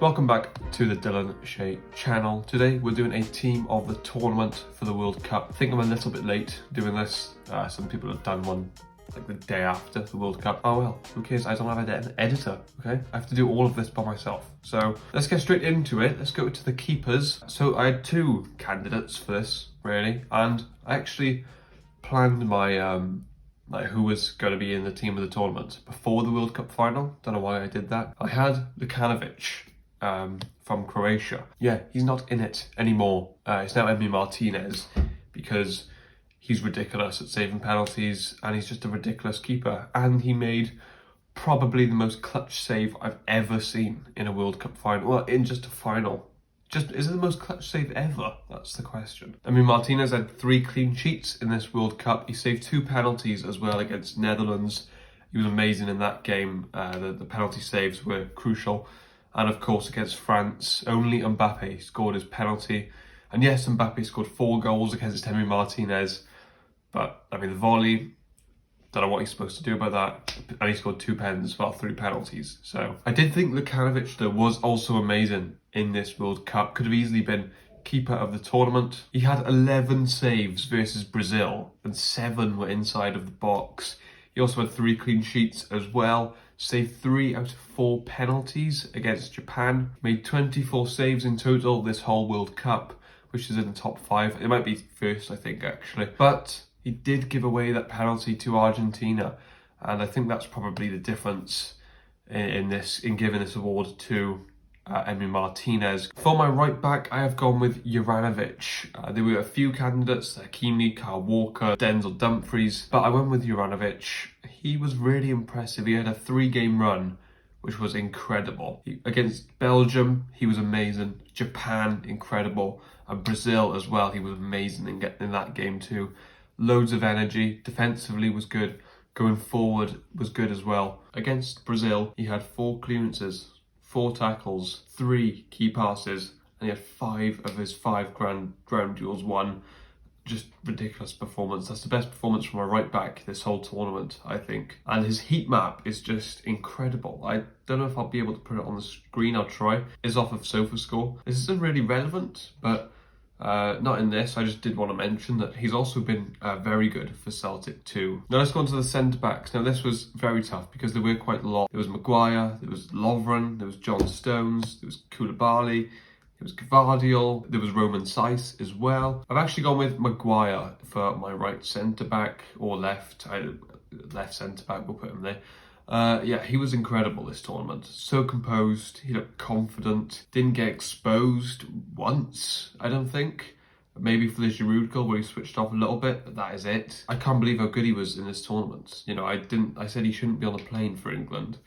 Welcome back to the Dylan Shea channel. Today we're doing a team of the tournament for the World Cup. I think I'm a little bit late doing this. Some people have done one like the day after the World Cup. Oh well, who cares? I don't have an editor, okay? I have to do all of this by myself. So let's get straight into it. Let's go to the keepers. So I had two candidates for this, really, and I actually planned my like who was going to be in the team of the tournament before the World Cup final. Don't know why I did that. I had Lukanovic from Croatia. Yeah, he's not in it anymore. It's now Emi Martinez because he's ridiculous at saving penalties and he's just a ridiculous keeper. And he made probably the most clutch save I've ever seen in a World Cup final. Well, in just a final. Is it the most clutch save ever? That's the question. I mean, Martinez had 3 clean sheets in this World Cup. He saved 2 penalties as well against Netherlands. He was amazing in that game. The penalty saves were crucial. And of course, against France, only Mbappe scored his penalty. And yes, Mbappe scored 4 goals against Emi Martinez. But, I mean, the volley, don't know what he's supposed to do about that. And he scored 2 pens, well, 3 penalties. So I did think Lukanovic, though, was also amazing in this World Cup. Could have easily been keeper of the tournament. He had 11 saves versus Brazil, and 7 were inside of the box. He also had 3 clean sheets as well. Saved 3 out of 4 penalties against Japan. Made 24 saves in total this whole World Cup, which is in the top 5. It might be first, I think, actually. But he did give away that penalty to Argentina, and I think that's probably the difference in giving this award to Emi Martinez. For my right back, I have gone with Juranovic. There were a few candidates, Hakimi, Kyle Walker, Denzel Dumfries, but I went with Juranovic. He was really impressive. He had a 3-game run, which was incredible. Against Belgium, he was amazing. Japan, incredible. And Brazil as well, he was amazing in that game too. Loads of energy. Defensively was good. Going forward was good as well. Against Brazil, he had 4 clearances, 4 tackles, 3 key passes, and he had 5 of his 5 ground duels won. Just ridiculous performance. That's the best performance from a right back this whole tournament, I think. And his heat map is just incredible. I don't know if I'll be able to put it on the screen. I'll try. It's off of SofaScore. This isn't really relevant, but not in this. I just did want to mention that he's also been very good for Celtic too. Now let's go on to the centre-backs. Now this was very tough because there were quite a lot. There was Maguire, there was Lovren, there was John Stones, there was Koulibaly, there was Gvardiol, there was Roman Saiss as well. I've actually gone with Maguire for my right centre-back, or left centre-back, we'll put him there. Yeah, he was incredible this tournament. So composed, he looked confident, didn't get exposed once, I don't think. Maybe for the Giroud goal where he switched off a little bit, but that is it. I can't believe how good he was in this tournament. You know, I said he shouldn't be on the plane for England.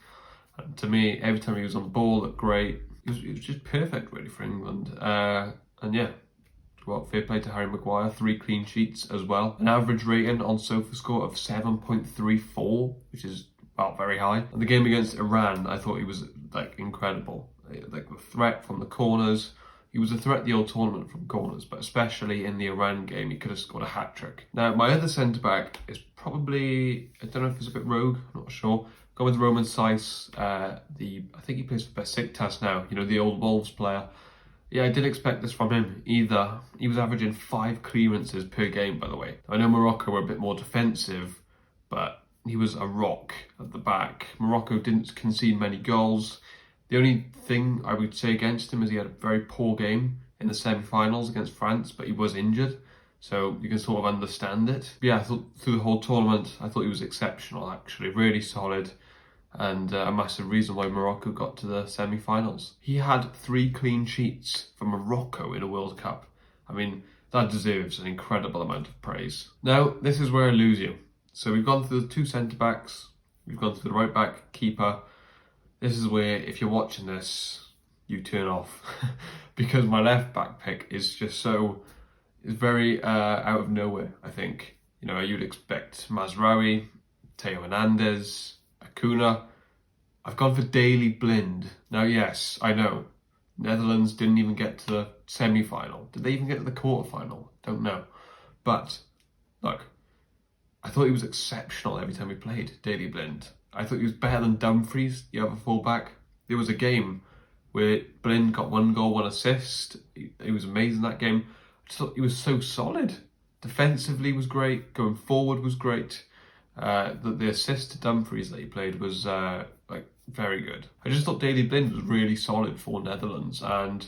And to me, every time he was on the ball, looked great. It was just perfect, really, for England. And yeah, well, fair play to Harry Maguire, 3 clean sheets as well. An average rating on SofaScore of 7.34, which is very high. And the game against Iran, I thought he was like incredible. Like the threat from the corners. He was a threat the whole tournament from corners, but especially in the Iran game, he could have scored a hat-trick. Now, my other centre-back is probably, I don't know if it's a bit rogue, I'm not sure. Go with Roman Saiss, I think he plays for Besiktas now, you know, the old Wolves player. Yeah, I didn't expect this from him either. He was averaging 5 clearances per game, by the way. I know Morocco were a bit more defensive, but he was a rock at the back. Morocco didn't concede many goals. The only thing I would say against him is he had a very poor game in the semi-finals against France, but he was injured. So you can sort of understand it. But yeah, I thought through the whole tournament, I thought he was exceptional, actually. Really solid. And a massive reason why Morocco got to the semi-finals. He had 3 clean sheets for Morocco in a World Cup. I mean, that deserves an incredible amount of praise. Now, this is where I lose you. So we've gone through the 2 centre-backs. We've gone through the right-back, keeper. This is where, if you're watching this, you turn off. Because my left-back pick is just it's very out of nowhere, I think. You know, you'd expect Mazraoui, Theo Hernandez, Acuna. I've gone for Daley Blind. Now, yes, I know. Netherlands didn't even get to the semi-final. Did they even get to the quarter-final? Don't know. But, look, I thought he was exceptional every time he played, Daley Blind. I thought he was better than Dumfries, the other fullback. There was a game where Blind got 1 goal, 1 assist. He was amazing that game. I just thought he was so solid. Defensively was great. Going forward was great. The assist to Dumfries that he played was very good. I just thought Daley Blind was really solid for Netherlands and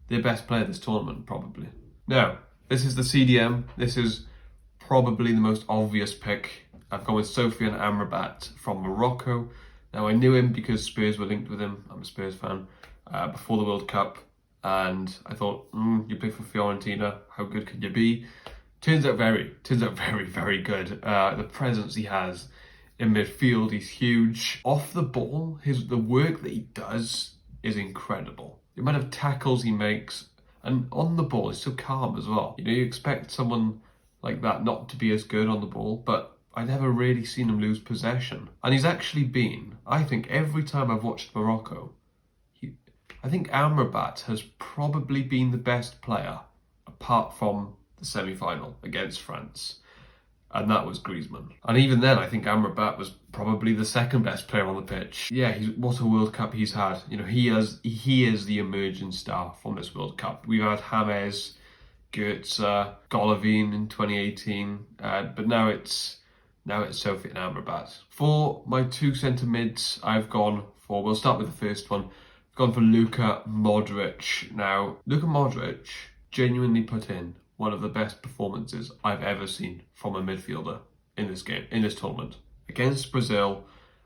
their best player this tournament, probably. Now, this is the CDM. This is probably the most obvious pick. I've gone with Sofiane Amrabat from Morocco. Now, I knew him because Spurs were linked with him. I'm a Spurs fan. Before the World Cup. And I thought, you play for Fiorentina. How good can you be? Turns out very, very good. The presence he has in midfield, he's huge. Off the ball, the work that he does is incredible. The amount of tackles he makes, and on the ball, he's so calm as well. You know, you expect someone like that not to be as good on the ball, but I never really seen him lose possession. And he's actually been, I think, every time I've watched Morocco, I think Amrabat has probably been the best player, apart from the semi-final against France, and that was Griezmann. And even then, I think Amrabat was probably the second best player on the pitch. Yeah, what a World Cup he's had. You know, he is the emerging star from this World Cup. We've had James, Goetze, Golovin in 2018, but now it's Sofiane Amrabat. For my 2 centre mids, we'll start with the first one. I've gone for Luka Modric. Now, Luka Modric genuinely put in one of the best performances I've ever seen from a midfielder in this tournament. Against Brazil,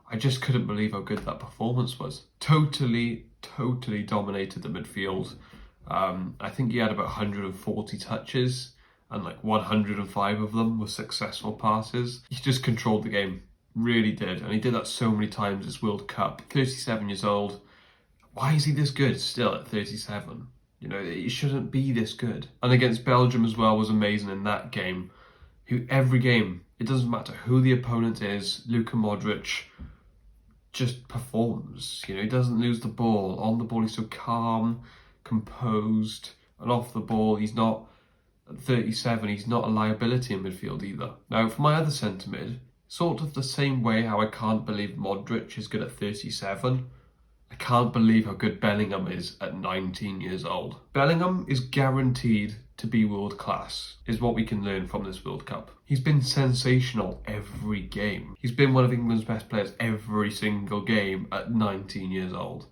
I just couldn't believe how good that performance was. Totally dominated the midfield. I think he had about 140 touches and like 105 of them were successful passes. He just controlled the game, really did. And he did that so many times this World Cup. 37 years old. Why is he this good still at 37? You know, he shouldn't be this good. And against Belgium as well was amazing in that game. Every game, it doesn't matter who the opponent is, Luka Modric just performs. You know, he doesn't lose the ball. On the ball, he's so calm, composed, and off the ball, he's not, at 37, he's not a liability in midfield either. Now, for my other centre mid, sort of the same way how I can't believe Modric is good at 37, I can't believe how good Bellingham is at 19 years old. Bellingham is guaranteed to be world class, is what we can learn from this World Cup. He's been sensational every game. He's been one of England's best players every single game at 19 years old.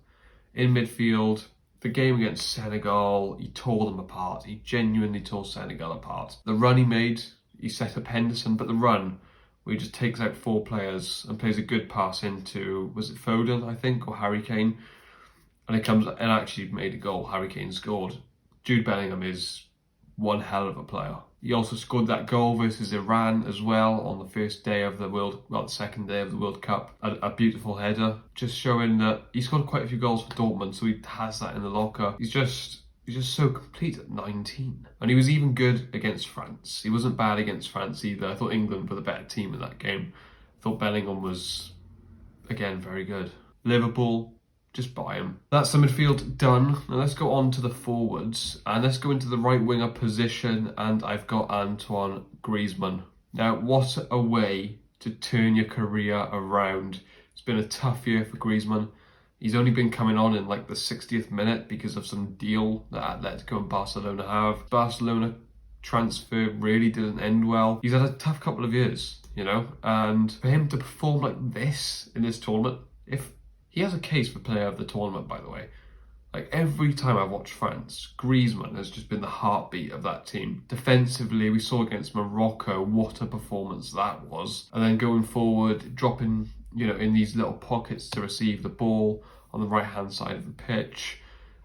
In midfield, the game against Senegal, he tore them apart. He genuinely tore Senegal apart. The run he made, he set up Henderson, but the run where he just takes out 4 players and plays a good pass into, was it Foden, I think, or Harry Kane? And it comes and actually made a goal. Harry Kane scored. Jude Bellingham is one hell of a player. He also scored that goal versus Iran as well on the the second day of the World Cup. A beautiful header, just showing that he scored quite a few goals for Dortmund, so he has that in the locker. He's just so complete at 19. And he was even good against France. He wasn't bad against France either. I thought England were the better team in that game. I thought Bellingham was, again, very good. Liverpool, just buy him. That's the midfield done. Now let's go on to the forwards. And let's go into the right winger position. And I've got Antoine Griezmann. Now, what a way to turn your career around. It's been a tough year for Griezmann. He's only been coming on in like the 60th minute because of some deal that Atletico and Barcelona have. Barcelona transfer really didn't end well. He's had a tough couple of years, you know, and for him to perform like this in this tournament, if he has a case for player of the tournament, by the way. Like every time I've watched France, Griezmann has just been the heartbeat of that team. Defensively, we saw against Morocco what a performance that was. And then going forward, dropping, you know, in these little pockets to receive the ball on the right-hand side of the pitch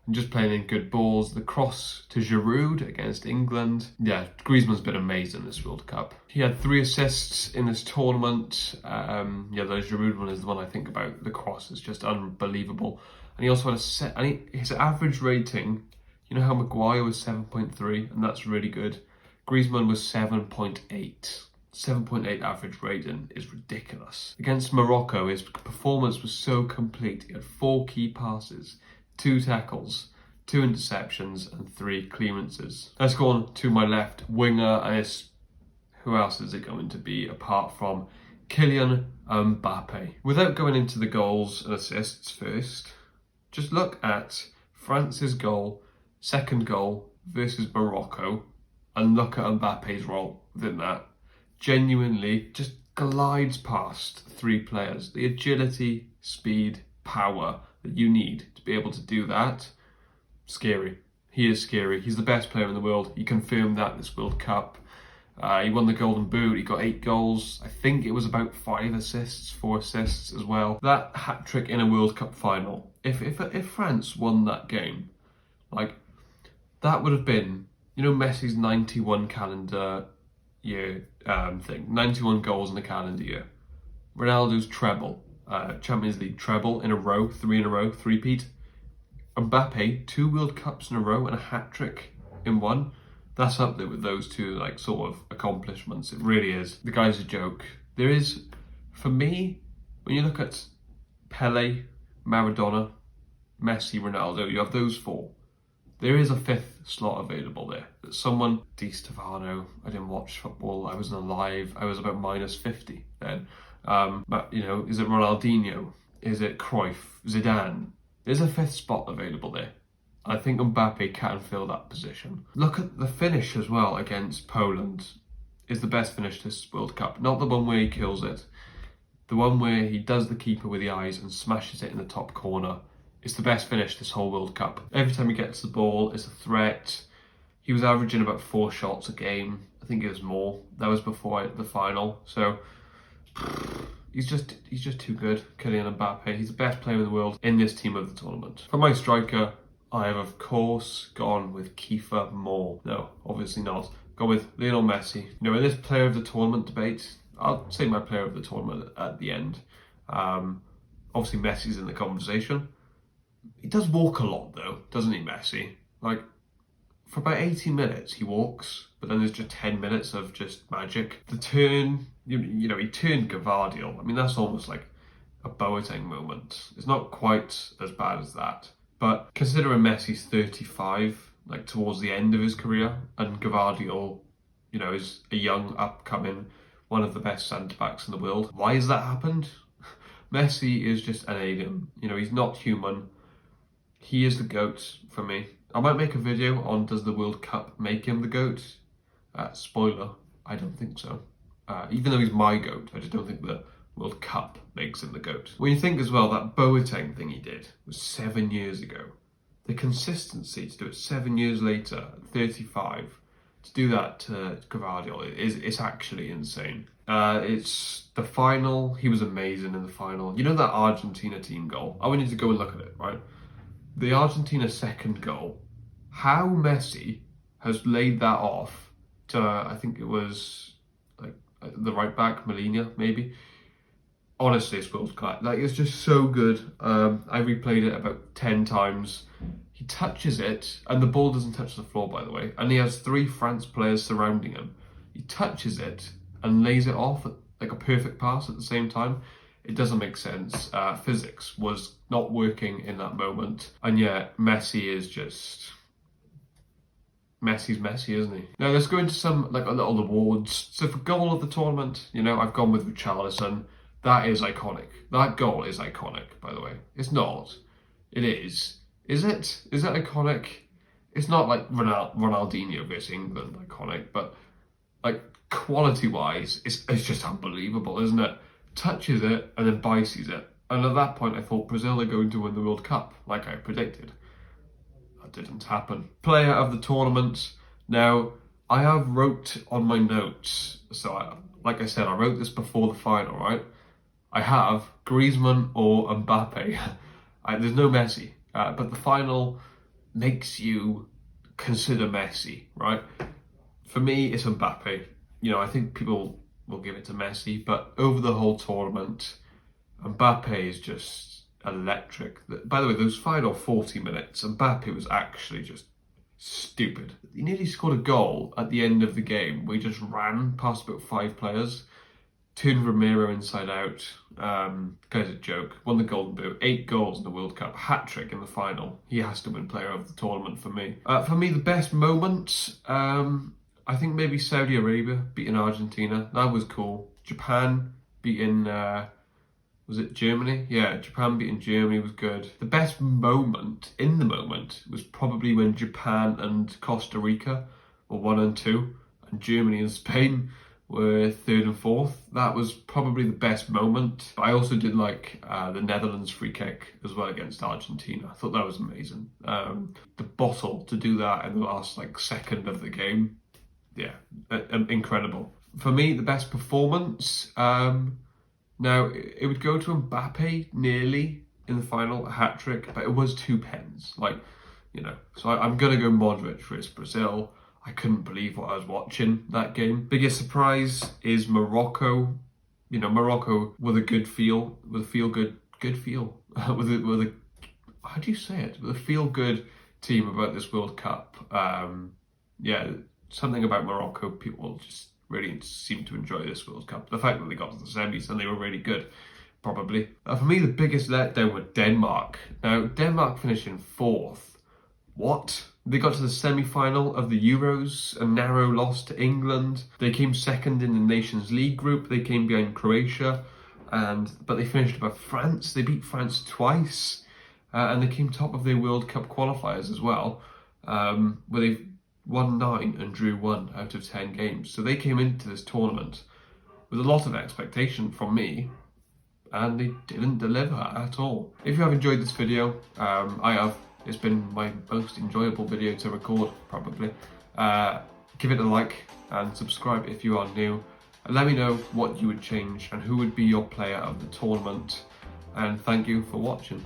and just playing in good balls. The cross to Giroud against England. Yeah, Griezmann's been amazing this World Cup. He had 3 assists in this tournament. The Giroud one is the one I think about. The cross is just unbelievable. And he also had his average rating, you know how Maguire was 7.3, and that's really good. Griezmann was 7.8. 7.8 average rating is ridiculous. Against Morocco, his performance was so complete. He had 4 key passes, 2 tackles, 2 interceptions, and 3 clearances. Let's go on to my left winger, and who else is it going to be apart from Kylian Mbappe? Without going into the goals and assists first, just look at France's goal, second goal versus Morocco, and look at Mbappe's role within that. Genuinely just glides past three players. The agility, speed, power that you need to be able to do that, scary. He is scary. He's the best player in the world. He confirmed that this World Cup. He won the Golden Boot. He got 8 goals. I think it was about 5 assists, 4 assists as well. That hat trick in a World Cup final. If France won that game, like that would have been, you know, Messi's 91 calendar year thing, 91 goals in a calendar year. Ronaldo's treble, Champions League treble in a row, 3 in a row, three-peat. Mbappe, 2 World Cups in a row and a hat trick in one. That's up there with those two, like, sort of accomplishments. It really is. The guy's a joke. There is, for me, when you look at Pele, Maradona, Messi, Ronaldo, you have those 4. There is a 5th slot available there. That someone, Di Stefano, I didn't watch football, I wasn't alive, I was about minus 50 then. But, you know, is it Ronaldinho? Is it Cruyff? Zidane? There's a 5th spot available there. I think Mbappe can fill that position. Look at the finish as well against Poland. Is the best finish this World Cup. Not the one where he kills it. The one where he does the keeper with the eyes and smashes it in the top corner. It's the best finish this whole World Cup. Every time he gets the ball, it's a threat. He was averaging about 4 shots a game. I think it was more. That was before the final. So he's just too good, Kylian Mbappe. He's the best player in the world in this team of the tournament. For my striker, I have, of course, gone with Kiefer Moore. No, obviously not. Gone with Lionel Messi. You know, in this player of the tournament debate, I'll say my player of the tournament at the end. Obviously, Messi's in the conversation. He does walk a lot, though, doesn't he, Messi? Like, for about 80 minutes, he walks, but then there's just 10 minutes of just magic. The turn, you know, he turned Gavardiol. I mean, that's almost like a Boateng moment. It's not quite as bad as that. But considering Messi's 35, like towards the end of his career, and Gavardiol, you know, is a young, upcoming, one of the best centre-backs in the world. Why has that happened? Messi is just an alien. You know, he's not human. He is the GOAT for me. I might make a video on does the World Cup make him the GOAT? Spoiler, I don't think so. Even though he's my GOAT, I just don't think the World Cup makes him the GOAT. When you think as well, that Boateng thing he did was 7 years ago. The consistency to do it 7 years later, at 35, to do that to Gavardiol, it's actually insane. It's the final. He was amazing in the final. You know that Argentina team goal? I want you to go and look at it, right? The Argentina second goal, how Messi has laid that off to, I think it was like the right back, Molina, maybe. Honestly, it's world class. Like, it's just so good. I replayed it about 10 times. He touches it, and the ball doesn't touch the floor, by the way. And he has 3 France players surrounding him. He touches it and lays it off like a perfect pass at the same time. It doesn't make sense. Physics was not working in that moment. And yet, Messi is just... Messi's Messi, isn't he? Now, let's go into some, like, little awards. So for goal of the tournament, you know, I've gone with Richarlison. That is iconic. That goal is iconic, by the way. It's not. It is. Is it? Is it iconic? It's not like Ronaldinho versus England iconic, but like quality-wise, it's just unbelievable, isn't it? Touches it and then bicy's it. And at that point, I thought Brazil are going to win the World Cup, like I predicted. That didn't happen. Player of the tournament. Now, I have wrote on my notes, so like I said, I wrote this before the final, right? I have Griezmann or Mbappe. There's no Messi, but the final makes you consider Messi, right? For me, it's Mbappe. You know, I think people will give it to Messi, but over the whole tournament, Mbappe is just electric. By the way, those final 40 minutes, Mbappe was actually just stupid. He nearly scored a goal at the end of the game where he just ran past about 5 players. Turned Romero inside out. Guy's a joke. Won the Golden Boot. 8 goals in the World Cup. Hat-trick in the final. He has to win player of the tournament for me. For me, the best moment, I think maybe Saudi Arabia beating Argentina. That was cool. Japan beating, was Was it Germany? Yeah, Japan beating Germany was good. The best moment in the moment was probably when Japan and Costa Rica were 1 and 2, and Germany and Spain were 3rd and 4th. That was probably the best moment. But I also did like the Netherlands free kick as well against Argentina. I thought that was amazing. The bottle to do that in the last like second of the game, yeah, incredible. For me, the best performance. Now, it would go to Mbappe nearly in the final, a hat-trick, but it was 2 pens. Like, you know, so I'm going to go Modric versus Brazil. I couldn't believe what I was watching that game. Biggest surprise is Morocco. You know, Morocco with a good feel, with a feel-good feel. with a, how do you say it? With a feel-good team about this World Cup. Yeah, something about Morocco, people just really seem to enjoy this World Cup. The fact that they got to the semis and they were really good, probably. For me, the biggest letdown were Denmark. Now, Denmark finished in 4th. What? They got to the semi-final of the Euros, a narrow loss to England. They came 2nd in the Nations League group. They came behind Croatia, but they finished above France. They beat France twice, and they came top of their World Cup qualifiers as well, where they won 9 and drew 1 out of 10 games. So they came into this tournament with a lot of expectation from me, and they didn't deliver at all. If you have enjoyed this video, I have. It's been my most enjoyable video to record, probably. Give it a like and subscribe if you are new. And let me know what you would change and who would be your player of the tournament. And thank you for watching.